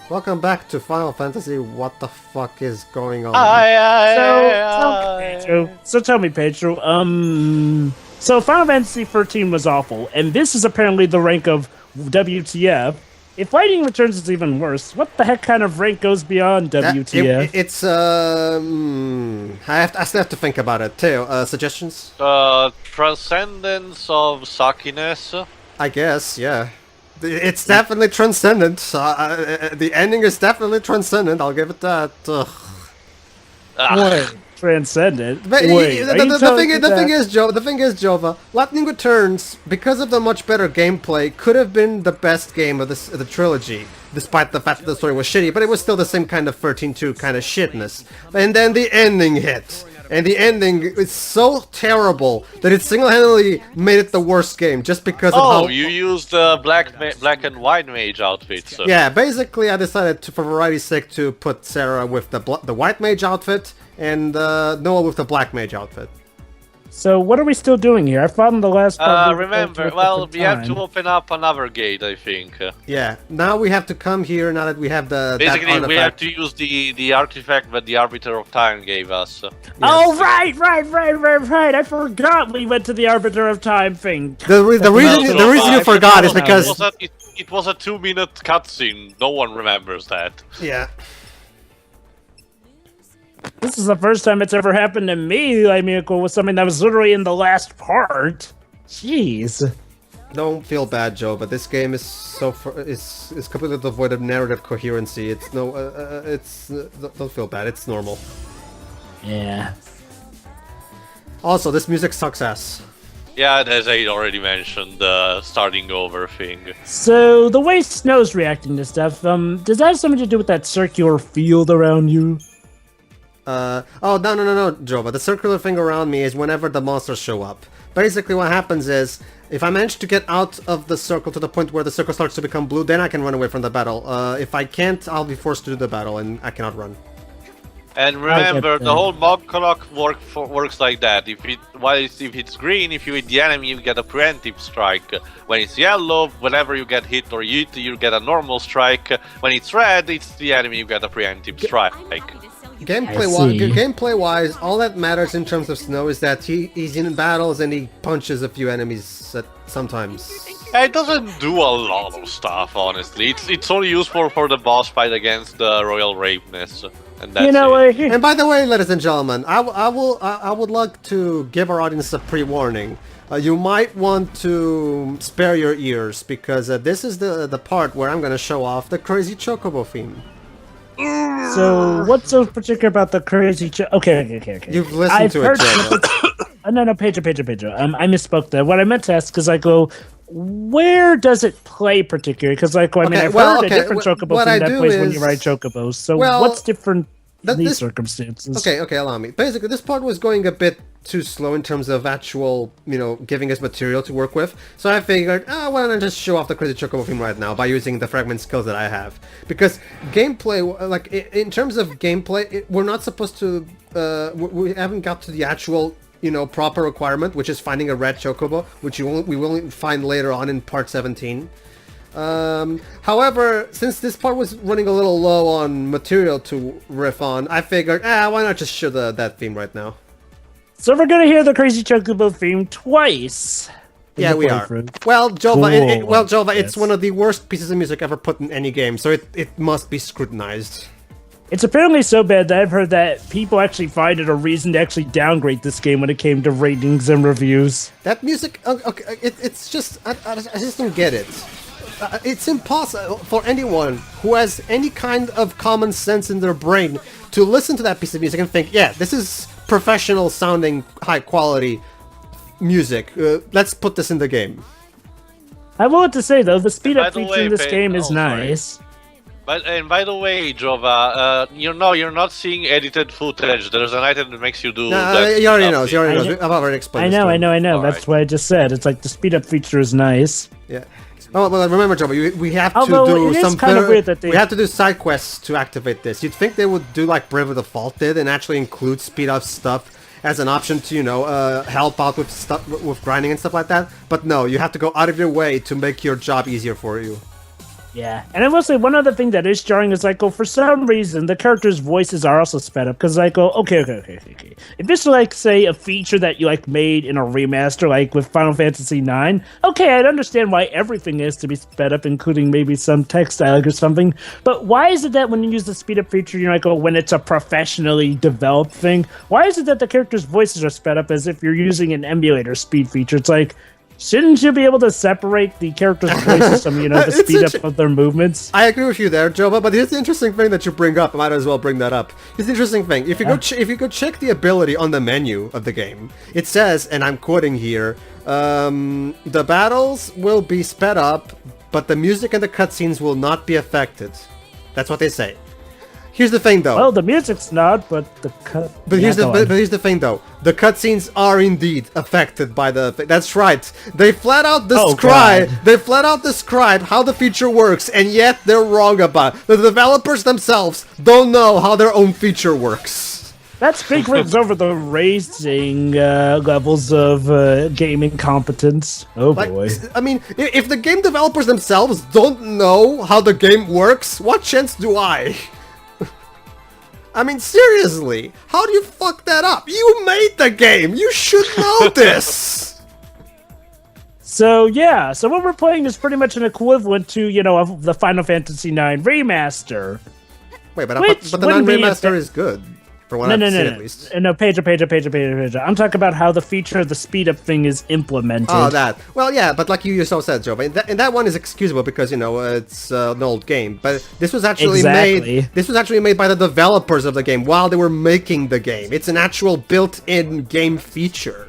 Welcome back to Final Fantasy. What the fuck is going on? So tell me, Pedro. So Final Fantasy 13 was awful, and this is apparently the rank of WTF. If Fighting Returns is even worse, what the heck kind of rank goes beyond WTF? I still have to think about it too. Suggestions? Transcendence of suckiness. I guess, yeah. It's definitely transcendent. The ending is definitely transcendent. I'll give it that. Wait, transcendent. But Wait, the thing is, Jova, Lightning Returns, because of the much better gameplay, could have been the best game of the trilogy, despite the fact that the story was shitty. But it was still the same kind of 13-2 kind of shitness. And then the ending hit. And the ending is so terrible that it single-handedly made it the worst game, just because of how... Oh, you used the black and white mage outfit. So. Yeah, basically I decided, for variety's sake, to put Sarah with the white mage outfit, and Noah with the black mage outfit. So what are we still doing here? I found the last part. Remember, well, we have to open up another gate, I think. Yeah, now we have to come here, now that we have the... Basically, we have to use the artifact that the Arbiter of Time gave us. Yes. Oh, right! I forgot we went to the Arbiter of Time thing. The reason you forgot is because... It was a 2-minute cutscene. No one remembers that. Yeah. This is the first time it's ever happened to me. I mean, with something that was literally in the last part. Jeez. Don't feel bad, Joe, but this game is is completely devoid of narrative coherency. It's don't feel bad. It's normal. Yeah. Also, this music sucks ass. Yeah, as I already mentioned, the starting over thing. So the way Snow's reacting to stuff, does that have something to do with that circular field around you? Oh, no, Joe, but the circular thing around me is whenever the monsters show up. Basically what happens is, if I manage to get out of the circle to the point where the circle starts to become blue, then I can run away from the battle. If I can't, I'll be forced to do the battle, and I cannot run. And remember, the whole mob clock works like that. If it's green, if you hit the enemy, you get a preemptive strike. When it's yellow, whenever you get hit or you get a normal strike. When it's red, it's the enemy, you get a preemptive strike. Gameplay-wise, all that matters in terms of Snow is that he's in battles and he punches a few enemies sometimes. It doesn't do a lot of stuff, honestly. It's only useful for the boss fight against the Royal Raveness, and that's it. And by the way, ladies and gentlemen, I would like to give our audience a pre-warning. You might want to spare your ears, because this is the part where I'm going to show off the crazy Chocobo theme. So, what's so particular about the crazy... Okay. You've listened to it, Joe. No, Pedro. I misspoke there. What I meant to ask is, where does it play particularly? Because, I've heard a different Chocobo thing that plays when you ride Chocobos. So, what's different in these circumstances? Okay, allow me. Basically, this part was going a bit too slow in terms of actual, giving us material to work with. So I figured, why don't I just show off the crazy Chocobo theme right now by using the fragment skills that I have. Because gameplay, in terms of gameplay, we're not supposed to, we haven't got to the actual, proper requirement, which is finding a red Chocobo, which we will only find later on in part 17. However, since this part was running a little low on material to riff on, I figured, why not just show that theme right now? So we're gonna hear the crazy Chocobo theme twice. Yeah, we are. Well, Jova, it's one of the worst pieces of music ever put in any game, so it must be scrutinized. It's apparently so bad that I've heard that people actually find it a reason to actually downgrade this game when it came to ratings and reviews. That music, it's just, I just don't get it. It's impossible for anyone who has any kind of common sense in their brain to listen to that piece of music and think, yeah, this is professional sounding, high quality music. Let's put this in the game. I will have to say though, the speed up feature in this game is nice. And by the way, Jova, you're not seeing edited footage. There's an item that makes you do that. You already know. I've already explained. I know. That's what I just said. It's like the speed up feature is nice. Yeah. Oh, well, remember, Jova, we have to we have to do side quests to activate this. You'd think they would do like Brave of the Default did and actually include speed up stuff as an option to, help out with stuff with grinding and stuff like that. But no, you have to go out of your way to make your job easier for you. Yeah, and I will say one other thing that is jarring is like, for some reason the characters' voices are also sped up because like, okay. If this is like, say, a feature that you like made in a remaster, like with Final Fantasy IX, okay, I'd understand why everything is to be sped up, including maybe some text dialogue or something. But why is it that when you use the speed up feature, you're like, when it's a professionally developed thing, why is it that the characters' voices are sped up as if you're using an emulator speed feature? It's like, shouldn't you be able to separate the characters' voices from, the speed up of their movements? I agree with you there, Jova, but here's the interesting thing that you bring up. I might as well bring that up. Here's the interesting thing. If you go check the ability on the menu of the game, it says, and I'm quoting here, the battles will be sped up, but the music and the cutscenes will not be affected. That's what they say. Here's the thing, though. Well, the music's not, but the cut. But here's the thing, though. The cutscenes are indeed affected by the. That's right. They flat out describe. They flat out describe how the feature works, and yet they're wrong about it. The developers themselves don't know how their own feature works. That speaks over the raising levels of gaming competence. Oh boy! I mean, if the game developers themselves don't know how the game works, what chance do I? I mean, seriously, how do you fuck that up? You made the game! You should know this! So what we're playing is pretty much an equivalent to, of the Final Fantasy IX remaster. Wait, but the IX remaster is good. For what I've seen, at least. No, Pedro. I'm talking about how the feature of the speed up thing is implemented. Oh, that. Well, yeah, but like you yourself said, Joe, and that one is excusable because it's an old game. But this was actually made. This was actually made by the developers of the game while they were making the game. It's an actual built-in game feature.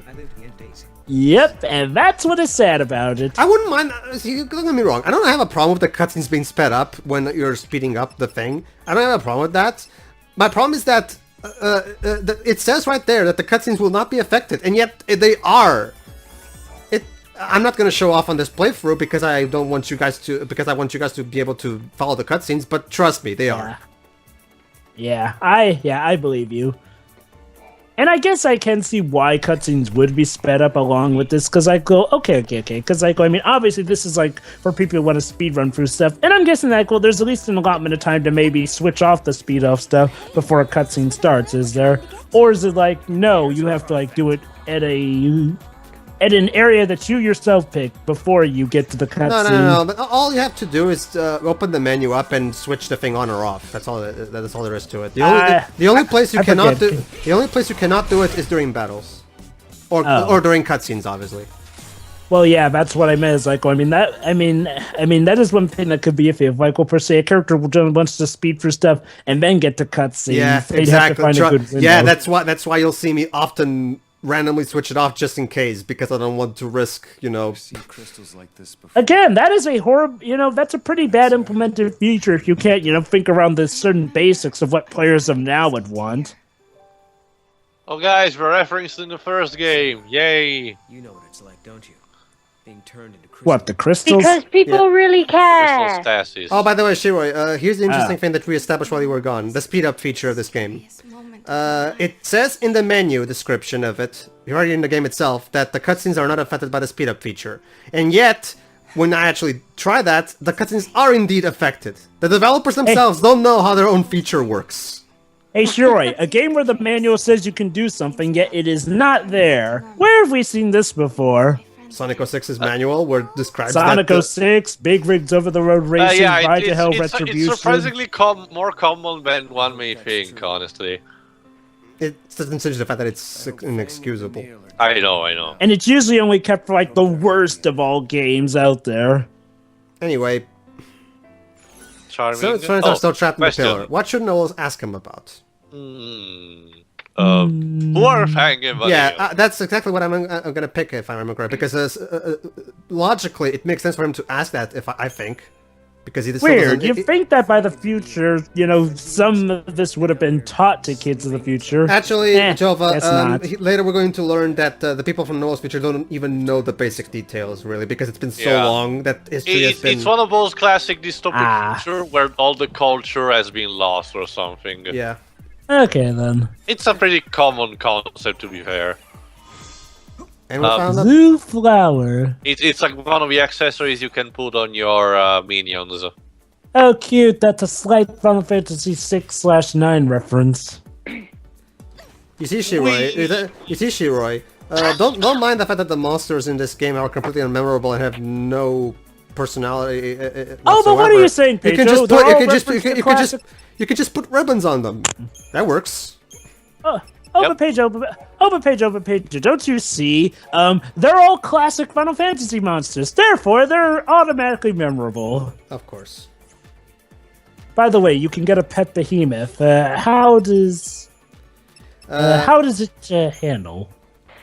Yep, and that's what is sad about it. I wouldn't mind. See, don't get me wrong. I don't have a problem with the cutscenes being sped up when you're speeding up the thing. I don't have a problem with that. My problem is that. It says right there that the cutscenes will not be affected, and yet they are. I'm not going to show off on this playthrough because I don't want you guys to. Because I want you guys to be able to follow the cutscenes. But trust me, they are. Yeah, I believe you. And I guess I can see why cutscenes would be sped up along with this, because I go, okay. Because I mean, obviously this is like for people who want to speed run through stuff, and I'm guessing that there's at least an allotment of time to maybe switch off the speed off stuff before a cutscene starts. Is there, or is it like no, you have to like do it at an area that you yourself pick before you get to the cutscene? No. But all you have to do is open the menu up and switch the thing on or off. That's all. That's all there is to it. The only place you cannot do it is during battles, or during cutscenes, obviously. Well, yeah, that's what I meant. Is like, I mean, that is one thing that could be iffy. If, like, per se, a character wants to speed through stuff and then get to cutscenes. Yeah, exactly. Yeah, that's why you'll see me often randomly switch it off just in case, because I don't want to risk, crystals like this before. Again, that is a horrible, that's a pretty bad implemented feature if you can't, think around the certain basics of what players of now would want. Oh, guys, we're referencing the first game. Yay! You know what it's like, don't you? Being turned into crystals. What, the crystals? Because people really care. Stasis. Oh, by the way, Shiroi, here's the interesting thing that we established while you were gone. The speed up feature of this game. It says in the menu description of it, already in the game itself, that the cutscenes are not affected by the speed up feature. And yet, when I actually try that, the cutscenes are indeed affected. The developers themselves don't know how their own feature works. Hey, Shiroi, a game where the manual says you can do something, yet it is not there. Where have we seen this before? Sonic 06's manual, where it describes Sonic 06, big rigs over the road racing, ride to hell retribution. It's surprisingly more common than one may think, honestly. It doesn't change the fact that it's inexcusable. I know. And it's usually only kept for, like, the worst of all games out there. Anyway. Charming. So friends are still trapped in the pillar. What should Noel ask him about? Warfang. Yeah, that's exactly what I'm gonna pick, if I remember correctly, because logically it makes sense for him to ask that, I think. Because he weird. You think that by the future, some of this would have been taught to kids of the future. Actually, Jova, later we're going to learn that the people from Noel's future don't even know the basic details, really, because it's been so long that history has been... It's one of those classic dystopic future where all the culture has been lost or something. Yeah. Okay, then. It's a pretty common concept, to be fair. And we found blue flower. It's like one of the accessories you can put on your minions. Oh, cute. That's a slight Final Fantasy 6/9 reference. You see, Shiroi. Don't mind the fact that the monsters in this game are completely unmemorable and have no personality. Oh, but what are you saying, Pedro? You can just put ribbons on them. That works. But Pedro, don't you see? They're all classic Final Fantasy monsters. Therefore, they're automatically memorable. Of course. By the way, you can get a pet behemoth. How does it handle?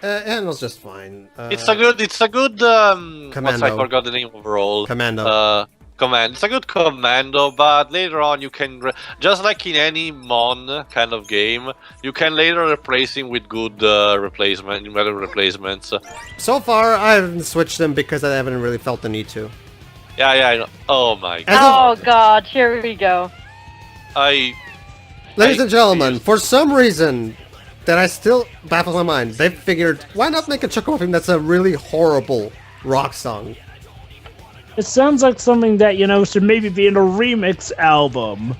Handles just fine. It's a good. Commando. I forgot the name overall. Commando. Command. It's a good commando, but later on you can, just like in any Mon kind of game, you can later replace him with good replacements. So far, I haven't switched them because I haven't really felt the need to. Yeah, I know. Oh my god. Oh god, here we go. Ladies and gentlemen, for some reason that I still baffles my mind, they figured, why not make a Chocobo theme that's a really horrible rock song? It sounds like something that, should maybe be in a remix album.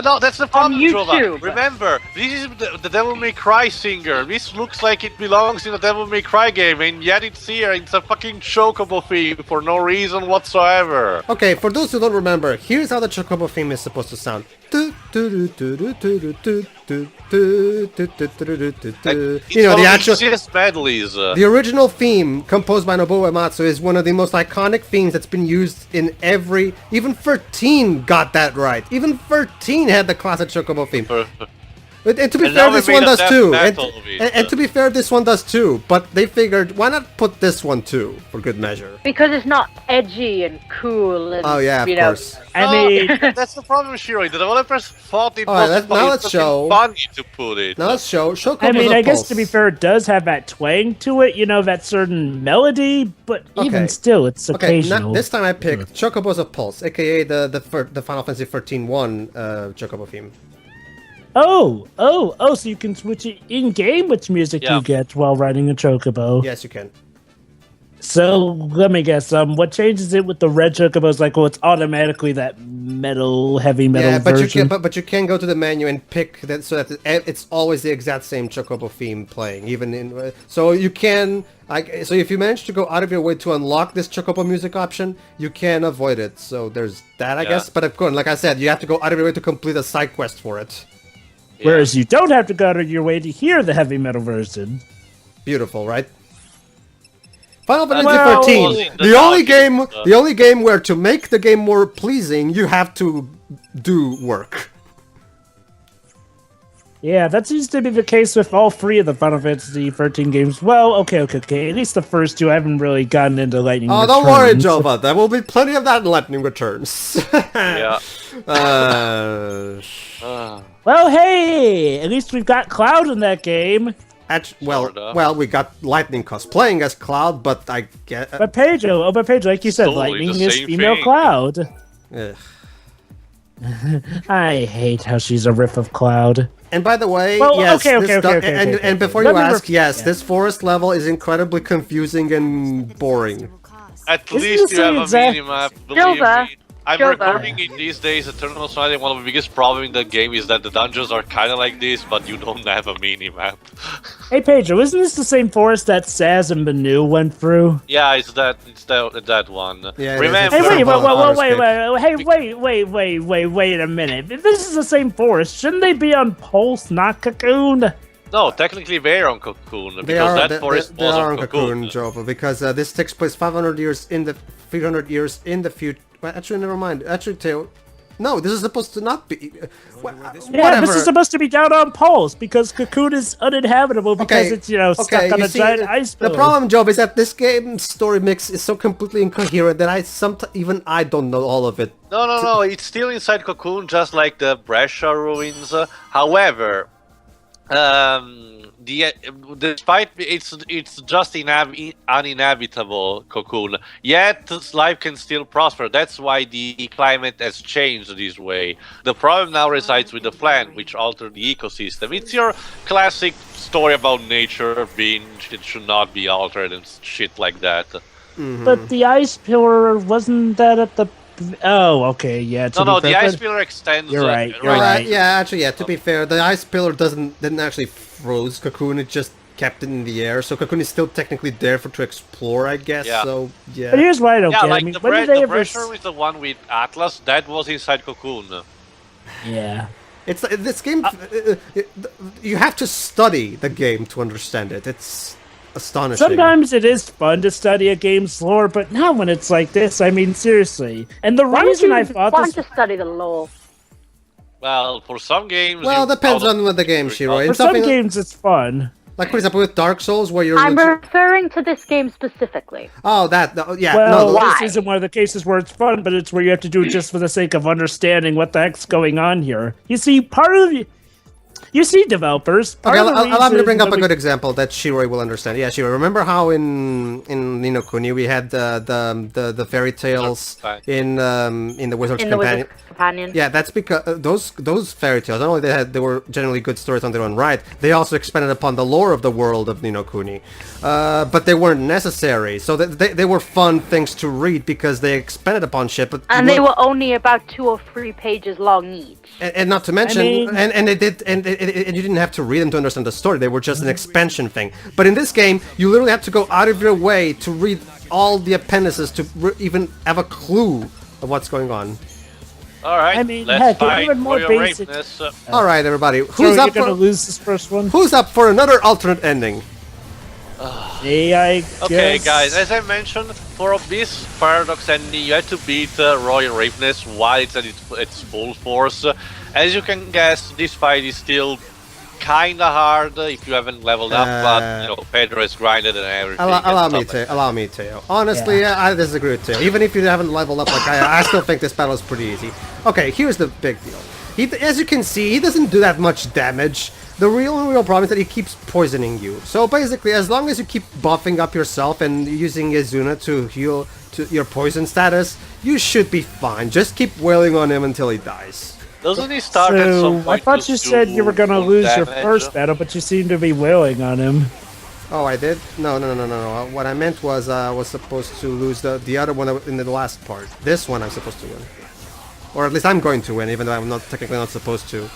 No, that's the problem, YouTube. Jova. Remember, this is the Devil May Cry singer. This looks like it belongs in a Devil May Cry game, and yet it's here. It's a fucking Chocobo theme for no reason whatsoever. Okay, for those who don't remember, here's how the Chocobo theme is supposed to sound. The actual medleys. The original theme, composed by Nobuo Uematsu, is one of the most iconic themes that's been used in every. Even 13 got that right. Even 13 had the classic Chocobo theme. And to be fair, this one does too. And to be fair, this one does too. But they figured, why not put this one too, for good measure? Because it's not edgy and cool. And, oh yeah, of course. I mean, that's the problem, Shiroi. The developers thought it was funny to put it. Now let's show. I mean, I guess to be fair, it does have that twang to it. That certain melody. But even still, it's occasional. This time I picked Chocobo's a Pulse, aka the Final Fantasy 13-1 Chocobo theme. Oh, so you can switch it in-game which music you get while riding a Chocobo. Yes, you can. So, let me guess, what changes it with the red Chocobos? Like, it's automatically that heavy metal version? But you can go to the menu and pick that so that it's always the exact same Chocobo theme playing, even in... So you can... so if you manage to go out of your way to unlock this Chocobo music option, you can avoid it. So there's that, I guess. But of course, like I said, you have to go out of your way to complete a side quest for it. Yeah. Whereas you don't have to go out of your way to hear the heavy metal version. Beautiful, right? Final Fantasy 13. The only game where to make the game more pleasing, you have to do work. Yeah, that seems to be the case with all three of the Final Fantasy 13 games. Well, okay. At least the first two, I haven't really gotten into Lightning Returns. Oh, don't worry, Jova. There will be plenty of that in Lightning Returns. Yeah. Well, hey! At least we've got Cloud in that game. Well, we got Lightning cosplaying as Cloud, but I get. But Pedro, like you said, Lightning is female Cloud. Ugh. I hate how she's a riff of Cloud. And by the way, and before you ask, this forest level is incredibly confusing and boring. At least you have a minimap, believe me. I'm recording it these days, Eternal Sunlight, one of the biggest problems in the game is that the dungeons are kind of like this, but you don't have a minimap. Hey Pedro, isn't this the same forest that Saz and Banu went through? Yeah, it's that one. Yeah, remember? Hey, wait a minute. If this is the same forest, shouldn't they be on Pulse, not Cocoon? No, technically they're on Cocoon, because that forest was on Cocoon, Jova, because this takes place 300 years in the future. Well, actually, never mind. Actually, no, this is supposed to not be. Yeah, this is supposed to be down on Pulse because Cocoon is uninhabitable because it's stuck on a giant ice pillar. The problem, Job, is that this game's story mix is so completely incoherent that even I don't know all of it. No, it's still inside Cocoon, just like the Brescia ruins. However, despite it's just uninhabitable Cocoon, yet life can still prosper. That's why the climate has changed this way. The problem now resides with the plant, which altered the ecosystem. It's your classic story about nature being it should not be altered and shit like that. But the ice pillar, wasn't that at the Oh, okay, yeah. No, the ice pillar extends. You're right. You're right. Yeah, actually, yeah. To be fair, the ice pillar didn't actually froze Cocoon. It just kept it in the air. So Cocoon is still technically there to explore, I guess. Yeah. So yeah. But here's why I don't get. Like I mean, the pressure with the one with Atlas, that was inside Cocoon. Yeah. It's this game. You have to study the game to understand it. It's astonishing. Sometimes it is fun to study a game's lore, but not when it's like this. I mean, seriously. And the reason I thought want this... to study the lore. Well, for some games... Well, depends on what the game, Shiro. For some games, it's fun. Like, for example, with Dark Souls, where you're... I'm referring to this game specifically. Oh, yeah. Well, no, this isn't one of the cases where it's fun, but it's where you have to do it just for the sake of understanding what the heck's going on here. You see, You see, developers. Okay, allow me to bring up a good example that Shiroi will understand. Yeah, Shiroi. Remember how in Ni no Kuni we had the fairy tales in the Wizard's Companion? Yeah, that's because those fairy tales, not only they were generally good stories on their own right, they also expanded upon the lore of the world of Ni no Kuni. But they weren't necessary, so they were fun things to read because they expanded upon shit. But and they were only about 2 or 3 pages long each. And not to mention, and you didn't have to read them to understand the story. They were just an expansion thing. But in this game, you literally have to go out of your way to read all the appendices to even have a clue of what's going on. All right, I mean, let's fight even more for your basic. rapeness. All right, everybody, Who's up for lose this first one? Who's up for another alternate ending? I guess. Okay, guys, as I mentioned, for this Paradox ending, you have to beat Royal Raveness while it's at its full force. As you can guess, this fight is still kinda hard if you haven't leveled up, but you know, Pedro is grinded and everything. Allow me to. Honestly, yeah. I disagree with you. Even if you haven't leveled up like I still think this battle is pretty easy. Okay, here's the big deal. As you can see, he doesn't do that much damage. The real problem is that he keeps poisoning you. So basically, as long as you keep buffing up yourself and using Izuna to heal to your poison status, you should be fine. Just keep wailing on him until he dies. Doesn't he start at some point? I thought you said you were going to lose your first battle, but you seem to be wailing on him. Oh, I did? No. What I meant was I was supposed to lose the other one in the last part. This one I'm supposed to win. Or at least I'm going to win, even though I'm not technically not supposed to.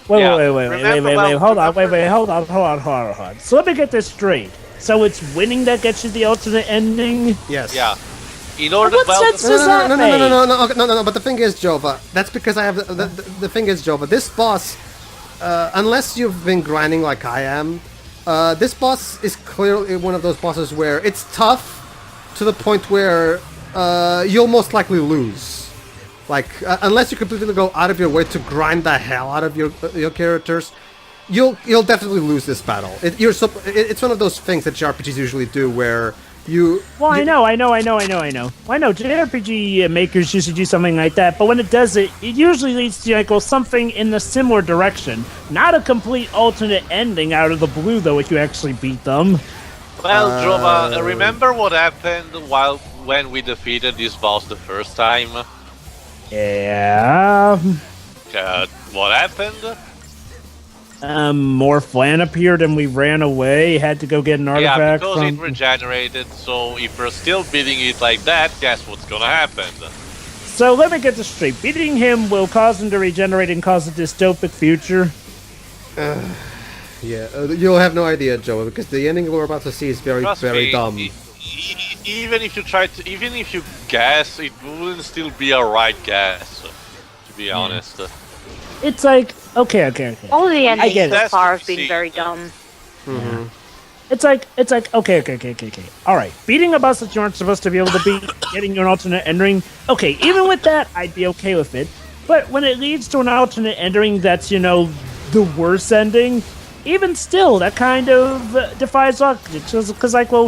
Wait, hold on. So let me get this straight. So it's winning that gets you the alternate ending? Yes. Yeah. In order what sense does that make? No, but the thing is, Jova, that's because I have the thing is, Jova, this boss, unless you've been grinding like I am, this boss is clearly one of those bosses where it's tough to the point where you'll most likely lose. Like, unless you completely go out of your way to grind the hell out of your characters, you'll definitely lose this battle. It's one of those things that JRPGs usually do where I know. JRPG makers usually do something like that, but when it does it usually leads to something in the similar direction. Not a complete alternate ending out of the blue, though, if you actually beat them. Well, Jova, remember what happened when we defeated this boss the first time? Yeah. What happened? More flan appeared and we ran away. Had to go get an artifact. Yeah, because it regenerated. So if we're still beating it like that, guess what's gonna happen? So let me get this straight. Beating him will cause him to regenerate and cause a dystopic future. Yeah, you'll have no idea, Joe, because the ending we're about to see is very dumb. Even if you guess, it wouldn't still be a right guess. To be honest. It's like okay. All the endings so far have been very dumb. Mm-hmm. It's like okay. All right, beating a boss that you aren't supposed to be able to beat, getting you an alternate ending. Okay, even with that, I'd be okay with it. But when it leads to an alternate ending that's the worst ending, even still, that kind of defies logic. Because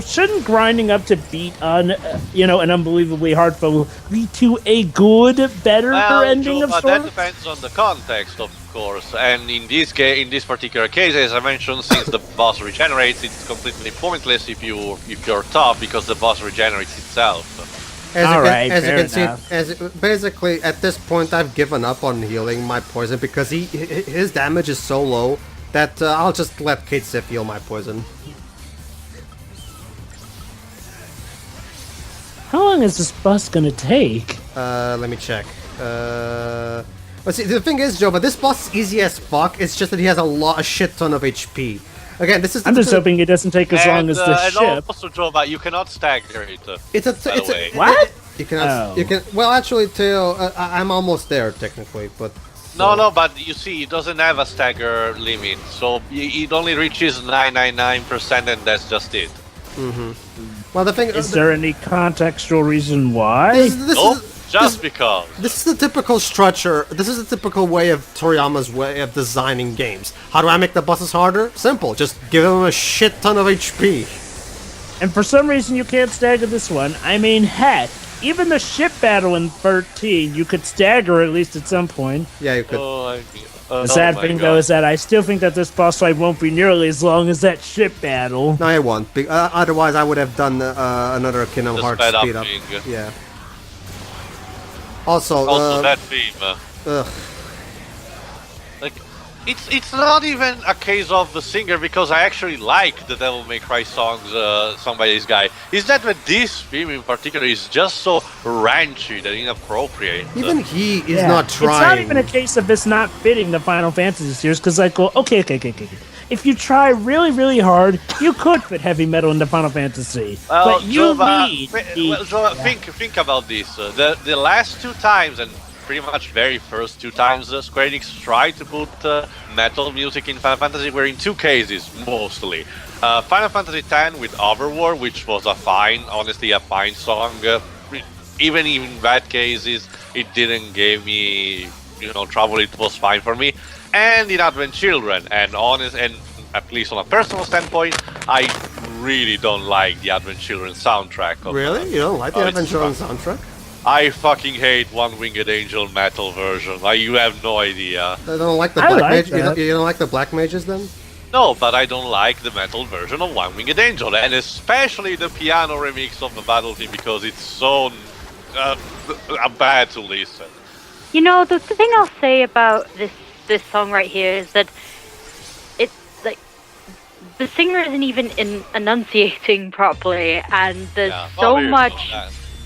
shouldn't grinding up to beat on an unbelievably hard foe lead to a good, better ending of sorts? That depends on the context, of course. And in this particular case, as I mentioned, since the boss regenerates, it's completely pointless if you're tough because the boss regenerates itself. As you can see, basically at this point, I've given up on healing my poison because his damage is so low that I'll just let Kate Sif heal my poison. How long is this boss gonna take? Let me check. Let's see, the thing is, Joe, but this boss is easy as fuck. It's just that he has a shit ton of HP. Again, this is. I'm just hoping it doesn't take as long as the ship. And also, Joe, but you cannot stagger it. What? You cannot. You can. Well, actually, Theo, I'm almost there technically, but. No, but you see, it doesn't have a stagger limit, so it only reaches 999%, and that's just it. Well, the thing is there any contextual reason why? Because. This is the typical structure. This is the typical way of Toriyama's way of designing games. How do I make the bosses harder? Simple. Just give them a shit ton of HP. And for some reason, you can't stagger this one. I mean, heck. Even the ship battle in 13, you could stagger at least at some point. Yeah, you could. The sad thing, though, is that I still think that this boss fight won't be nearly as long as that ship battle. No, it won't. Otherwise, I would have done another Kingdom Hearts speed up. Yeah. Also that theme. Like, it's not even a case of the singer, because I actually like the Devil May Cry songs sung by this guy. Is that this theme in particular is just so ranchy and inappropriate. Even he is not trying. It's not even a case of this not fitting the Final Fantasy series, because like, well, okay. If you try really, really hard, you could fit heavy metal into Final Fantasy. Well, but you need... think about this. The last two times, and pretty much very first two times Square-Enix tried to put metal music in Final Fantasy were in two cases, mostly. Final Fantasy X with Overworld, which was honestly a fine song. Even in bad cases, it didn't give me, trouble, it was fine for me. And in Advent Children, and at least on a personal standpoint, I really don't like the Advent Children soundtrack. Really? You don't like the Advent Children soundtrack? I fucking hate One Winged Angel metal version. You have no idea. I don't like the Black Mage. You don't like the Black Mages then? No, but I don't like the metal version of One Winged Angel, and especially the piano remix of the battle theme, because it's so bad to listen. The thing I'll say about this song right here is that it's like the singer isn't even enunciating properly, and there's so much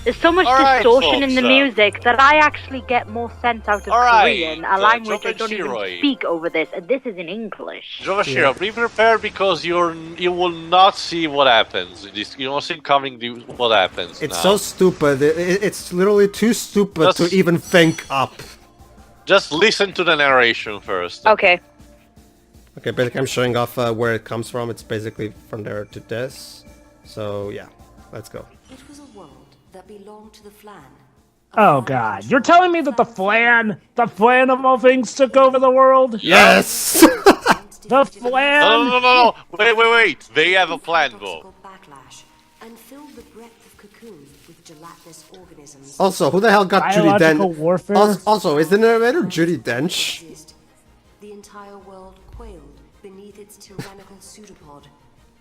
distortion in the music that I actually get more sense out of Korean, a language I don't even speak over this, and this is in English. Jovashiro, be prepared, because you will not see what happens. You won't see coming what happens. It's so stupid. It's literally too stupid to even think up. Just listen to the narration first. Okay. Okay, basically I'm showing off where it comes from. It's basically from there to this. So yeah, let's go. It was a world that belonged to the Flan. Oh god, you're telling me that the Flan of all things took over the world? Yes! The Flan! No. Wait. They have a plan, though. And filled the breadth of cocoon with gelatinous organisms. Also, who the hell got Judy Dench? Warfare? Also, is the narrator Judy Dench? The entire world quailed beneath its tyrannical pseudopod.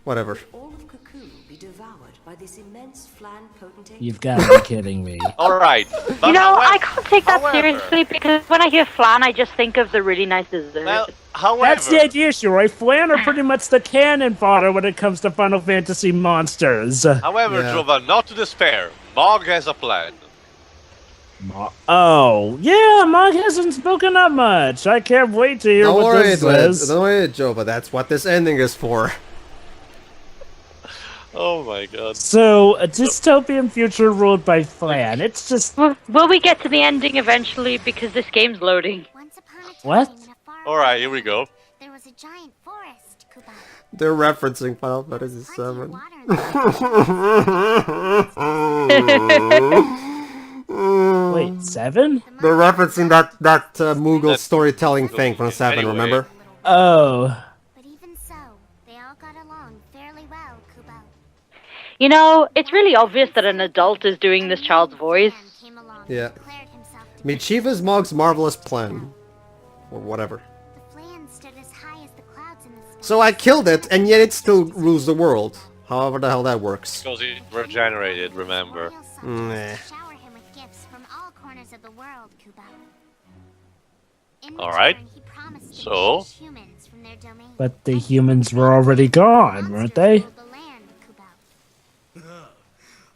Whatever. All of cocoon be devoured by this immense Flan potentate. You've got to be kidding me. Alright. I can't take that seriously, because when I hear Flan, I just think of the really nice dessert. Well, however, that's the idea, Shiroi. Flan are pretty much the cannon fodder when it comes to Final Fantasy monsters. However, Jova, not to despair. Mog has a plan. Oh, yeah, Mog hasn't spoken up much. I can't wait to hear what this is. Don't worry, Jova, that's what this ending is for. Oh my god. So, a dystopian future ruled by Flan. It's just... Will we get to the ending eventually, because this game's loading? What? Alright, here we go. There was a giant forest, Kuba. They're referencing Final Fantasy VII. Wait, 7? They're referencing that Moogle storytelling thing from 7, remember? Oh. But even so, they all got along fairly well, Kuba. It's really obvious that an adult is doing this child's voice. Yeah. Michiva's Mog's marvelous plan. Or whatever. So I killed it, and yet it still rules the world. However the hell that works. Because it regenerated, remember. Nah. Alright. So? But the humans were already gone, weren't they?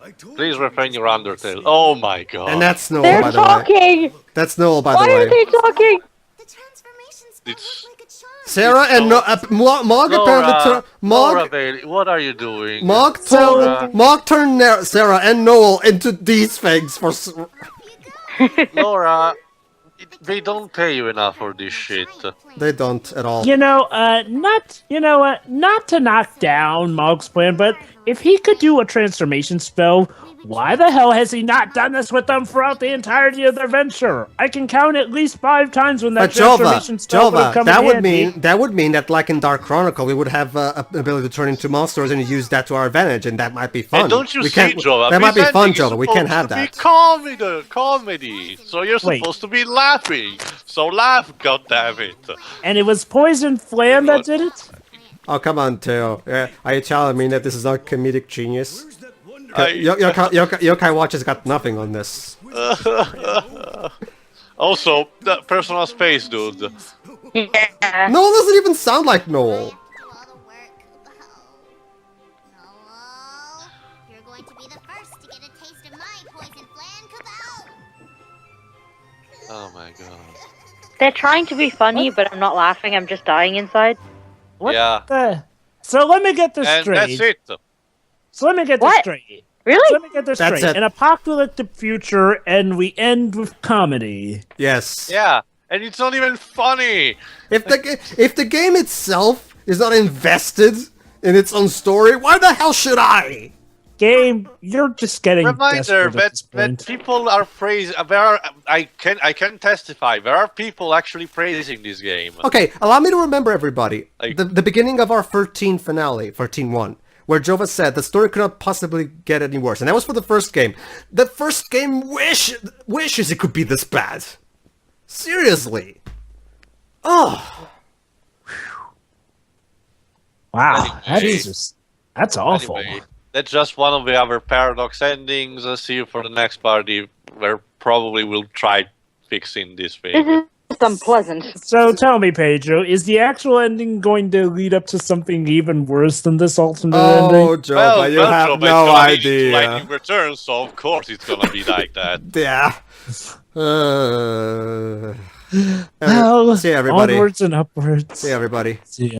I Please refrain your Undertale. Oh my god. And that's Noel, They're by the way. talking! That's Noel, by Why the way. are they talking? The transformation spell It's- looked like a charm. Sarah and Mog apparently Laura Bailey, what are you doing? Mog turned Sarah and Noel into these things for. Laura, they don't pay you enough for this shit. They don't at all. Not to knock down Mog's plan, but if he could do a transformation spell, why the hell has he not done this with them throughout the entirety of their venture? I can count at least 5 times when that transformation spell would have come in handy. That would mean that, like in Dark Chronicle, we would have an ability to turn into monsters and use that to our advantage, and that might be fun. And don't you see, Jova? That might be fun, Jova. We can't have that. Comedy. So you're supposed to be laughing. So laugh, goddammit. And it was Poison Flam that did it? Oh, come on, Teo. Are you telling me that this is not comedic genius? Yokai Watch has got nothing on this. Also, that personal space, dude. Yeah. Noel doesn't even sound like Noel. Do all the work, Kubo. Noel, you're going to be the first to get a taste of my poison flan, Kubo. Oh my god. They're trying to be funny, but I'm not laughing, I'm just dying inside. What Yeah. the? So let me get this And straight. that's it. So let me get this What? straight. Really? So let me get this That's straight. it. An apocalyptic future, and we end with comedy. Yes. Yeah, and it's not even funny. If the game itself is not invested in its own story, why the hell should I? Game, you're just getting Reminder desperate at that, this that point. people are praising. There are, I can testify. There are people actually praising this game. Okay, allow me to remember everybody. Like- The beginning of our 13 finale, 13-1, where Jova said the story could not possibly get any worse. And that was for the first game. The first game wishes it could be this bad. Seriously. Oh. Wow, Anyway. that's awful. Anyway, that's just one of the other paradox endings. See you for the next party, where probably we'll try fixing this thing. This is unpleasant. So tell me, Pedro, is the actual ending going to lead up to something even worse than this alternate Oh, ending? Jova, you have Jova, no it's gonna be idea. Lightning Returns, so of course it's gonna be like that. Yeah. Well, See you, everybody. onwards and upwards. See you, everybody. See ya.